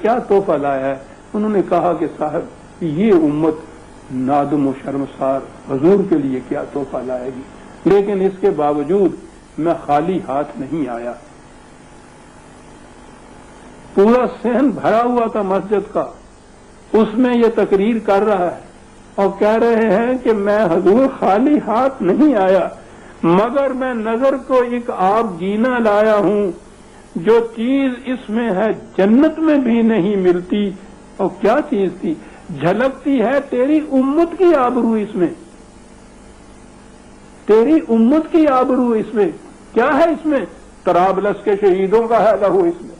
کیا تحفہ لایا ہے؟ انہوں نے کہا کہ صاحب یہ امت نادم و شرمسار حضور کے لیے کیا تحفہ لائے گی، لیکن اس کے باوجود میں خالی ہاتھ نہیں آیا۔ پورا صحن بھرا ہوا تھا مسجد کا، اس میں یہ تقریر کر رہا ہے اور کہہ رہے ہیں کہ میں حضور خالی ہاتھ نہیں آیا، مگر میں نظر کو ایک آب گینا لایا ہوں جو چیز اس میں ہے جنت میں بھی نہیں ملتی۔ اور کیا چیز تھی؟ جھلکتی ہے تیری امت کی آبرو اس میں، تیری امت کی آبرو اس میں۔ کیا ہے اس میں؟ طرابلس کے شہیدوں کا ہے لہو اس میں۔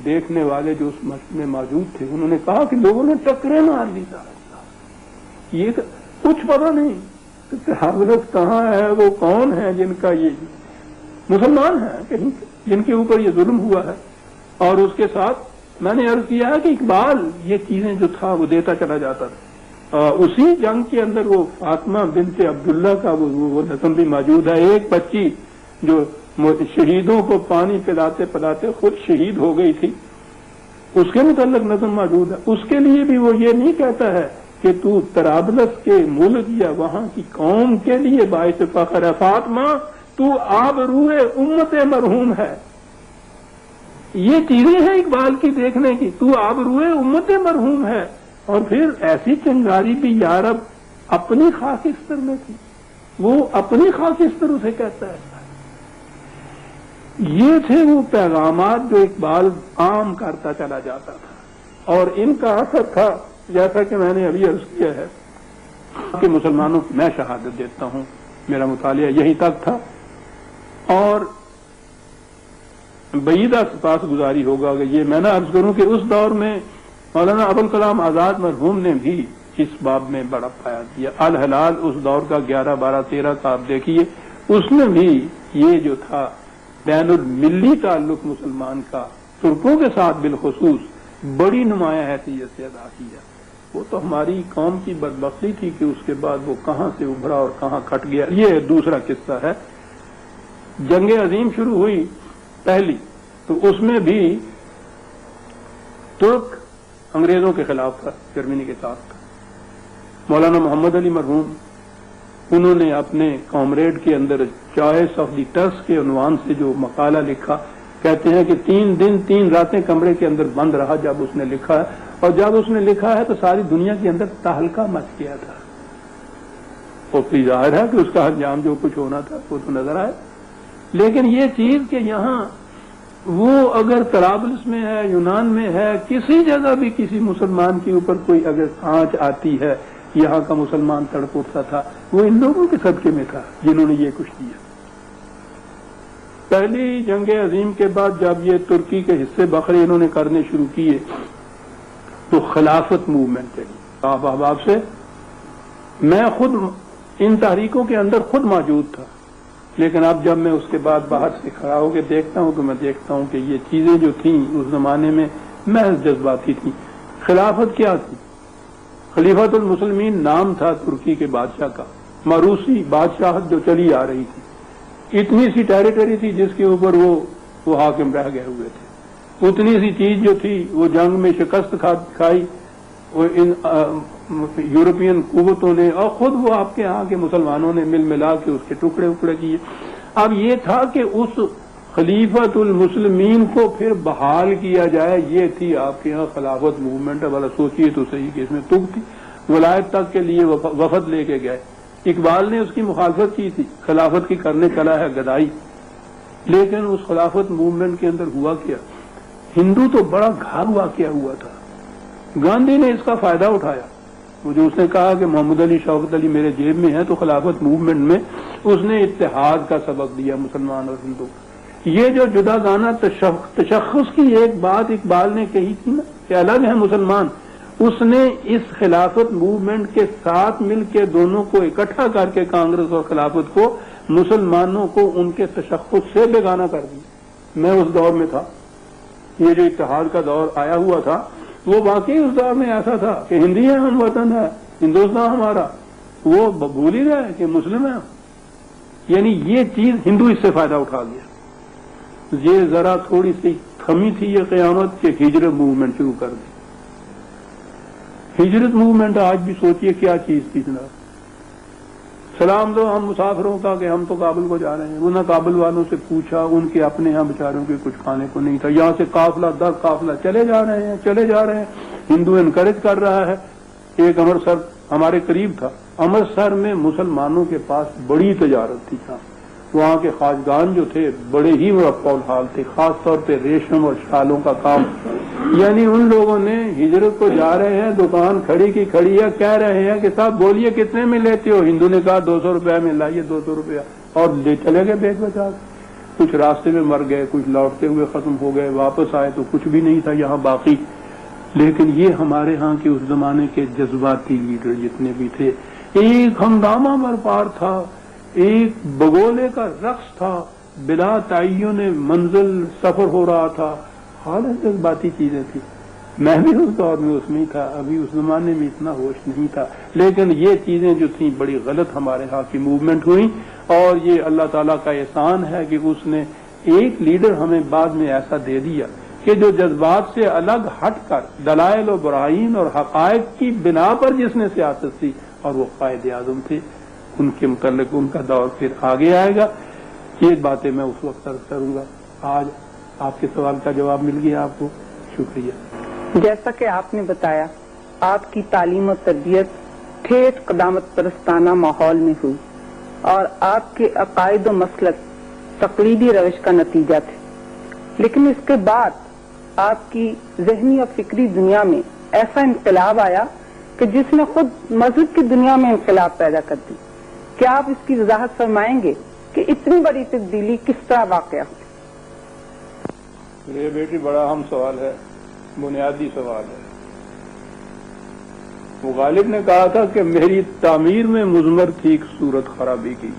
دیکھنے والے جو اس مسجد میں موجود تھے انہوں نے کہا کہ لوگوں نے ٹکرے مار دی، یہ کچھ پتا نہیں طرابلس کہاں ہے، وہ کون ہے جن کا یہ مسلمان ہیں کہیں جن کے اوپر یہ ظلم ہوا ہے۔ اور اس کے ساتھ میں نے عرض کیا ہے کہ اقبال یہ چیزیں جو تھا وہ دیتا چلا جاتا تھا۔ اسی جنگ کے اندر وہ فاطمہ بنت عبداللہ کا وہ نظم بھی موجود ہے، ایک بچی جو شہیدوں کو پانی پلاتے پلاتے خود شہید ہو گئی تھی، اس کے متعلق نظم موجود ہے۔ اس کے لیے بھی وہ یہ نہیں کہتا ہے کہ تو طرابلس کے ملک یا وہاں کی قوم کے لیے باعث فخر ہے، فاطمہ تو آبروئے امت مرحوم ہے۔ یہ چیزیں ہیں اقبال کی دیکھنے کی، تو آبروئے امت مرحوم ہے۔ اور پھر ایسی چنگاری بھی یارب اپنی خاکستر میں تھی، وہ اپنی خاکستر اسے کہتا ہے۔ یہ تھے وہ پیغامات جو اقبال عام کرتا چلا جاتا تھا، اور ان کا اثر تھا جیسا کہ میں نے ابھی عرض کیا ہے کہ مسلمانوں کی میں شہادت دیتا ہوں، میرا مطالعہ یہی تک تھا۔ اور بعیدہ سپاس گزاری ہوگا کہ یہ میں نہ عرض کروں کہ اس دور میں مولانا ابوالکلام آزاد مرحوم نے بھی اس باب میں بڑا پایا دیا۔ الحلال اس دور کا 11، 12، 13 کا آپ دیکھیے، اس میں بھی یہ جو تھا بین الملی تعلق مسلمان کا ترکوں کے ساتھ بالخصوص بڑی نمایاں حیثیت سے ادا کیا۔ وہ تو ہماری قوم کی بدبختی تھی کہ اس کے بعد وہ کہاں سے ابھرا اور کہاں کھٹ گیا۔ یہ دوسرا قصہ ہے۔ جنگ عظیم شروع ہوئی پہلی، تو اس میں بھی ترک انگریزوں کے خلاف تھا، جرمنی کے ساتھ تھا۔ مولانا محمد علی مرحوم انہوں نے اپنے کامریڈ کے اندر چوائس آف دی ٹرس کے عنوان سے جو مقالہ لکھا، کہتے ہیں کہ 3 دن 3 راتیں کمرے کے اندر بند رہا جب اس نے لکھا ہے، اور جب اس نے لکھا ہے تو ساری دنیا کے اندر تہلکہ مچ گیا تھا۔ اور پھر ظاہر ہے کہ اس کا انجام جو کچھ ہونا تھا وہ تو نظر آئے۔ لیکن یہ چیز کہ یہاں وہ اگر طرابلس میں ہے، یونان میں ہے، کسی جگہ بھی کسی مسلمان کے اوپر کوئی اگر آنچ آتی ہے، یہاں کا مسلمان تڑپ اٹھتا تھا، وہ ان لوگوں کے صدقے میں تھا جنہوں نے یہ کچھ کیا۔ پہلی جنگ عظیم کے بعد جب یہ ترکی کے حصے بکھرے انہوں نے کرنے شروع کیے تو خلافت موومنٹ چلی آپ احباب سے۔ میں خود ان تحریکوں کے اندر خود موجود تھا، لیکن اب جب میں اس کے بعد باہر سے کھڑا ہو کے دیکھتا ہوں تو میں دیکھتا ہوں کہ یہ چیزیں جو تھیں اس زمانے میں محض جذباتی تھیں۔ خلافت کیا تھی؟ خلیفۃ المسلمین نام تھا ترکی کے بادشاہ کا، مروسی بادشاہت جو چلی آ رہی تھی، اتنی سی ٹیریٹری تھی جس کے اوپر وہ حاکم رہ گئے ہوئے تھے، اتنی سی چیز جو تھی وہ جنگ میں شکست کھائی وہ ان یورپین قوتوں نے، اور خود وہ آپ کے یہاں کے مسلمانوں نے مل ملا کے اس کے ٹکڑے اکڑے کیے۔ اب یہ تھا کہ اس خلیفۃ المسلمین کو پھر بحال کیا جائے، یہ تھی آپ کے یہاں خلافت موومنٹ۔ والا سوچیے تو صحیح کہ اس میں تک تھی۔ ولایت تک کے لیے وفد لے کے گئے، اقبال نے اس کی مخالفت کی تھی، خلافت کی کرنے چلا ہے گدائی، لیکن اس خلافت موومنٹ کے اندر ہوا کیا؟ ہندو تو بڑا گھر واقعہ ہوا تھا، گاندھی نے اس کا فائدہ اٹھایا۔ وہ جو اس نے کہا کہ محمد علی شوکت علی میرے جیب میں ہے، تو خلافت موومنٹ میں اس نے اتحاد کا سبق دیا مسلمان اور ہندو۔ یہ جو جدا گانا تشخص کی ایک بات اقبال نے کہی تھی نا کہ الگ ہے مسلمان، اس نے اس خلافت موومنٹ کے ساتھ مل کے دونوں کو اکٹھا کر کے کانگریس اور خلافت کو مسلمانوں کو ان کے تشخص سے بیگانہ کر دیا۔ میں اس دور میں تھا، یہ جو اتحاد کا دور آیا ہوا تھا وہ واقعی اس دور میں ایسا تھا کہ ہندی ہے ہم وطن ہے، ہندوستان ہمارا، وہ بھول ہی گئے کہ مسلم ہے، یعنی یہ چیز ہندو اس سے فائدہ اٹھا گیا۔ یہ ذرا تھوڑی سی تھمی تھی یہ قیامت کہ ہجرت موومنٹ شروع کر دی. ہجرت موومنٹ آج بھی سوچئے کیا چیز تھی جناب. سلام دو ہم مسافروں کا کہ ہم تو کابل کو جا رہے ہیں. انہوں نے کابل والوں سے پوچھا, ان کے اپنے یہاں بیچاروں کے کچھ کھانے کو نہیں تھا. یہاں سے قافلہ در قافلہ چلے جا رہے ہیں. ہندو انکریج کر رہا ہے. ایک امرتسر ہمارے قریب تھا. امرتسر میں مسلمانوں کے پاس بڑی تجارت تھی. وہاں کے خواجگان جو تھے بڑے ہی مرفع الحال تھے, خاص طور پہ ریشم اور شالوں کا کام. یعنی ان لوگوں نے ہجرت کو جا رہے ہیں, دکان کھڑی کی کھڑی ہے, کہہ رہے ہیں کہ صاحب بولیے کتنے میں لیتے ہو. ہندو نے کہا 200 روپے میں, لائیے 200 روپیہ, اور لے چلے گئے بیگ بچا. کچھ راستے میں مر گئے, کچھ لوٹتے ہوئے ختم ہو گئے, واپس آئے تو کچھ بھی نہیں تھا یہاں باقی. لیکن یہ ہمارے ہاں کے اس زمانے کے جذباتی لیڈر جتنے بھی تھے, ایک ہنگامہ برپار تھا, ایک بگولے کا رقص تھا, بلا تعین منزل سفر ہو رہا تھا. حالت جذباتی چیزیں تھی. میں بھی اس دور میں اس میں تھا, ابھی اس زمانے میں اتنا ہوش نہیں تھا. لیکن یہ چیزیں جو تھیں بڑی غلط ہمارے ہاں کی موومنٹ ہوئی, اور یہ اللہ تعالیٰ کا احسان ہے کہ اس نے ایک لیڈر ہمیں بعد میں ایسا دے دیا کہ جو جذبات سے الگ ہٹ کر دلائل و براہین اور حقائق کی بنا پر جس نے سیاست کی, اور وہ قائد اعظم تھے. ان کے متعلق ان کا دور پھر آگے آئے گا. یہ باتیں میں اس وقت عرض کروں گا. آج آپ کے سوال کا جواب مل گیا آپ کو. شکریہ. جیسا کہ آپ نے بتایا, آپ کی تعلیم و تربیت ٹھیٹھ قدامت پرستانہ ماحول میں ہوئی, اور آپ کے عقائد و مسلک تقلیدی روش کا نتیجہ تھے. لیکن اس کے بعد آپ کی ذہنی اور فکری دنیا میں ایسا انقلاب آیا کہ جس نے خود مذہب کی دنیا میں انقلاب پیدا کر دی. کیا آپ اس کی وضاحت فرمائیں گے کہ اتنی بڑی تبدیلی کس طرح واقع ہوئی؟ یہ بیٹی بڑا اہم سوال ہے, بنیادی سوال ہے. وہ غالب نے کہا تھا کہ میری تعمیر میں مضمر تھی ایک صورت خرابی کی.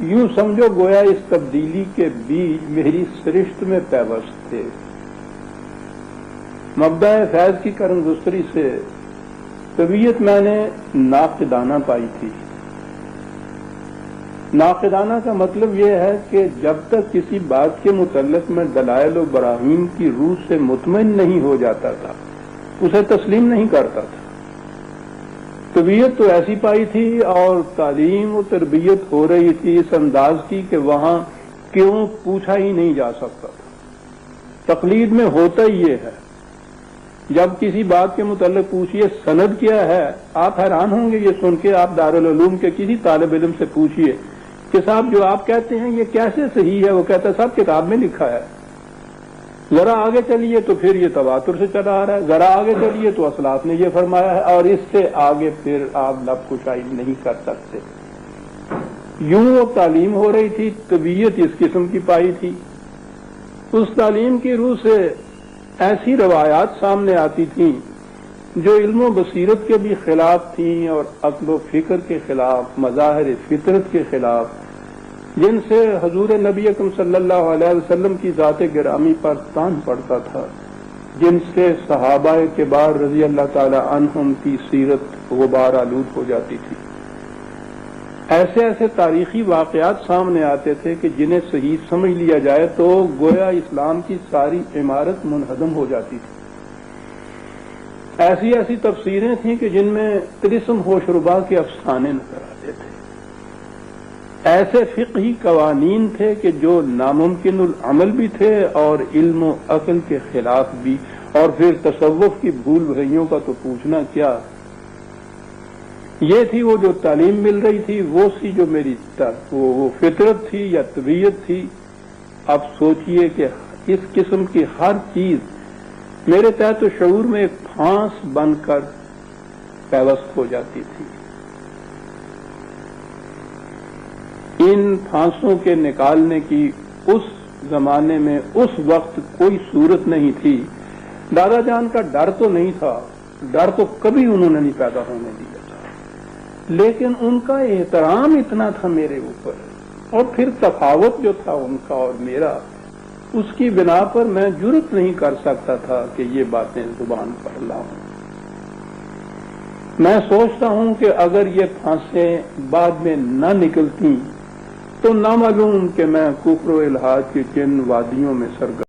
یوں سمجھو گویا اس تبدیلی کے بیج میری سرشت میں پیوست تھے. مبدأ فیض کی کرم گستری سے طبیعت میں نے ناقدانہ پائی تھی. ناقدانہ کا مطلب یہ ہے کہ جب تک کسی بات کے متعلق میں دلائل و براہین کی روح سے مطمئن نہیں ہو جاتا تھا, اسے تسلیم نہیں کرتا تھا. طبیعت تو ایسی پائی تھی, اور تعلیم و تربیت ہو رہی تھی اس انداز کی کہ وہاں کیوں پوچھا ہی نہیں جا سکتا تھا. تقلید میں ہوتا ہی یہ ہے, جب کسی بات کے متعلق پوچھئے سند کیا ہے, آپ حیران ہوں گے یہ سن کے. آپ دارالعلوم کے کسی طالب علم سے پوچھئے کہ صاحب جو آپ کہتے ہیں یہ کیسے صحیح ہے, وہ کہتا ہے صاحب کتاب میں لکھا ہے. ذرا آگے چلیے تو پھر یہ تواتر سے چلا آ رہا ہے, ذرا آگے چلیے تو اصلاف نے یہ فرمایا ہے, اور اس سے آگے پھر آپ لب کشائی نہیں کر سکتے. یوں وہ تعلیم ہو رہی تھی, طبیعت اس قسم کی پائی تھی. اس تعلیم کی روح سے ایسی روایات سامنے آتی تھیں جو علم و بصیرت کے بھی خلاف تھیں, اور عقل و فکر کے خلاف, مظاہر فطرت کے خلاف, جن سے حضور نبی اکرم صلی اللہ علیہ وسلم کی ذات گرامی پر تان پڑتا تھا, جن سے صحابہ کبار رضی اللہ تعالی عنہم کی سیرت غبار آلود ہو جاتی تھی. ایسے ایسے تاریخی واقعات سامنے آتے تھے کہ جنہیں صحیح سمجھ لیا جائے تو گویا اسلام کی ساری عمارت منہدم ہو جاتی تھی. ایسی ایسی تفسیریں تھیں کہ جن میں طلسم ہوش ربا کے افسانے نظر آتے تھے. ایسے فقہی قوانین تھے کہ جو ناممکن العمل بھی تھے اور علم و عقل کے خلاف بھی, اور پھر تصوف کی بھول بھلائیوں کا تو پوچھنا کیا. یہ تھی وہ جو تعلیم مل رہی تھی, وہ سی جو میری وہ فطرت تھی یا طبیعت تھی. اب سوچئے کہ اس قسم کی ہر چیز میرے تحت شعور میں ایک پھانس بن کر پیوست ہو جاتی تھی. ان پھانسوں کے نکالنے کی اس زمانے میں اس وقت کوئی صورت نہیں تھی. دادا جان کا ڈر تو نہیں تھا, ڈر تو کبھی انہوں نے نہیں پیدا ہونے دیا تھا, لیکن ان کا احترام اتنا تھا میرے اوپر, اور پھر تفاوت جو تھا ان کا اور میرا, اس کی بنا پر میں جرأت نہیں کر سکتا تھا کہ یہ باتیں زبان پر لاؤں. میں سوچتا ہوں کہ اگر یہ پھانسیں بعد میں نہ نکلتی تو نہ معلوم کہ میں کفر و الحاد کی کن وادیوں میں سرگرم